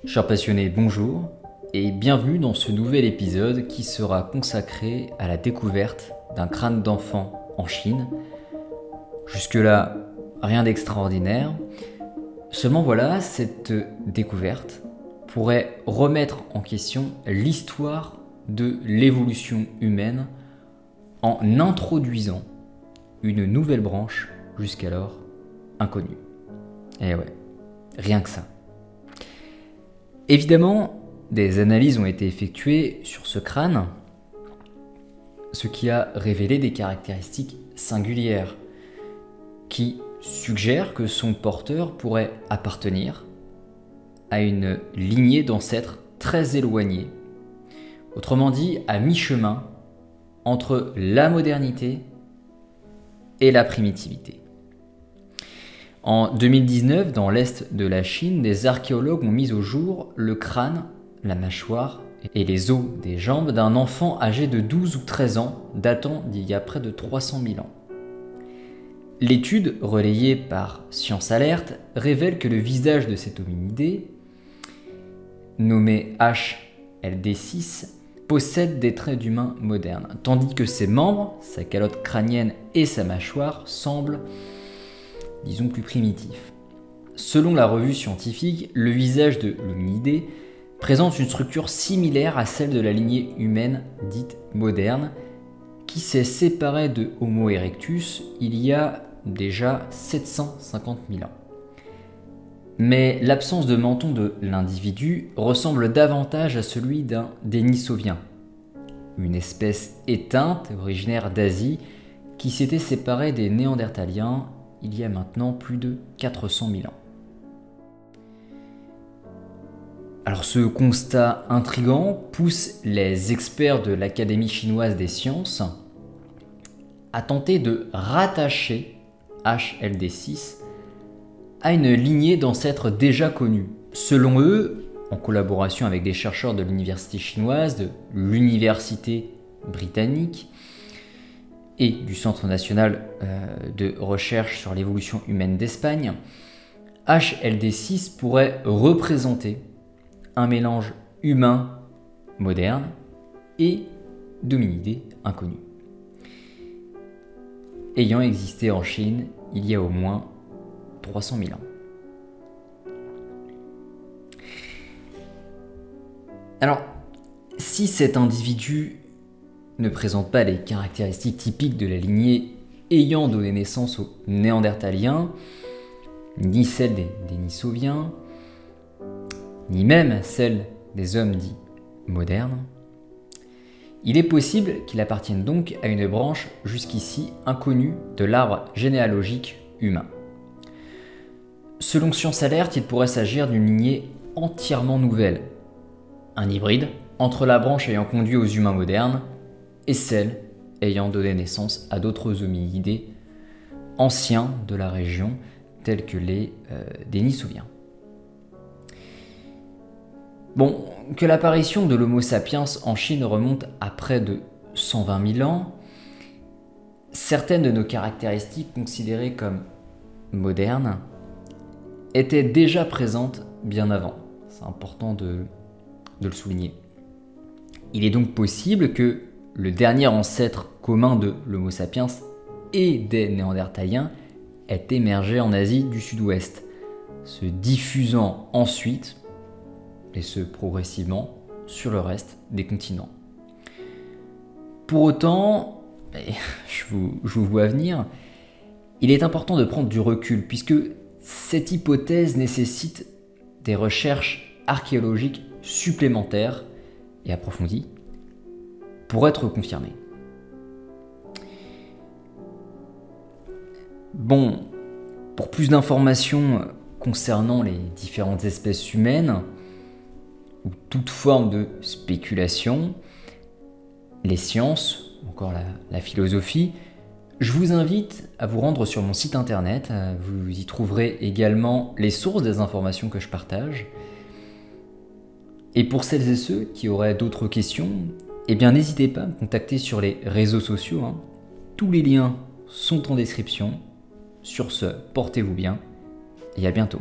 Chers passionnés, bonjour et bienvenue dans ce nouvel épisode qui sera consacré à la découverte d'un crâne d'enfant en Chine. Jusque-là, rien d'extraordinaire. Seulement voilà, cette découverte pourrait remettre en question l'histoire de l'évolution humaine en introduisant une nouvelle branche jusqu'alors inconnue. Et ouais, rien que ça. Évidemment, des analyses ont été effectuées sur ce crâne, ce qui a révélé des caractéristiques singulières qui suggèrent que son porteur pourrait appartenir à une lignée d'ancêtres très éloignée, autrement dit à mi-chemin entre la modernité et la primitivité. En 2019, dans l'est de la Chine, des archéologues ont mis au jour le crâne, la mâchoire et les os des jambes d'un enfant âgé de 12 ou 13 ans, datant d'il y a près de 300 000 ans. L'étude, relayée par Science Alert, révèle que le visage de cet hominidé, nommé HLD6, possède des traits d'humain modernes, tandis que ses membres, sa calotte crânienne et sa mâchoire semblent disons plus primitif. Selon la revue scientifique, le visage de l'hominidé présente une structure similaire à celle de la lignée humaine dite moderne, qui s'est séparée de Homo erectus il y a déjà 750 000 ans. Mais l'absence de menton de l'individu ressemble davantage à celui d'un Denisovien, une espèce éteinte originaire d'Asie qui s'était séparée des Néandertaliens il y a maintenant plus de 400 000 ans. Alors ce constat intrigant pousse les experts de l'Académie chinoise des sciences à tenter de rattacher HLD6 à une lignée d'ancêtres déjà connus. Selon eux, en collaboration avec des chercheurs de l'université chinoise, de l'université britannique, et du Centre national de recherche sur l'évolution humaine d'Espagne, HLD6 pourrait représenter un mélange humain moderne et d'hominidés inconnus, ayant existé en Chine il y a au moins 300 000 ans. Alors, si cet individu ne présente pas les caractéristiques typiques de la lignée ayant donné naissance aux Néandertaliens, ni celles des Denisoviens, ni même celles des hommes dits modernes, il est possible qu'il appartienne donc à une branche jusqu'ici inconnue de l'arbre généalogique humain. Selon Science Alert, il pourrait s'agir d'une lignée entièrement nouvelle, un hybride entre la branche ayant conduit aux humains modernes et celle ayant donné naissance à d'autres hominidés anciens de la région, tels que les Denisoviens. Bon, que l'apparition de l'Homo sapiens en Chine remonte à près de 120 000 ans, certaines de nos caractéristiques considérées comme modernes étaient déjà présentes bien avant. C'est important de le souligner. Il est donc possible que le dernier ancêtre commun de l'Homo sapiens et des Néandertaliens ait émergé en Asie du Sud-Ouest, se diffusant ensuite, et ce progressivement, sur le reste des continents. Pour autant, je vous vois venir, il est important de prendre du recul, puisque cette hypothèse nécessite des recherches archéologiques supplémentaires et approfondies pour être confirmé. Bon, pour plus d'informations concernant les différentes espèces humaines, ou toute forme de spéculation, les sciences, ou encore la philosophie, je vous invite à vous rendre sur mon site internet. Vous y trouverez également les sources des informations que je partage. Et pour celles et ceux qui auraient d'autres questions, eh bien n'hésitez pas à me contacter sur les réseaux sociaux. Tous les liens sont en description. Sur ce, portez-vous bien et à bientôt.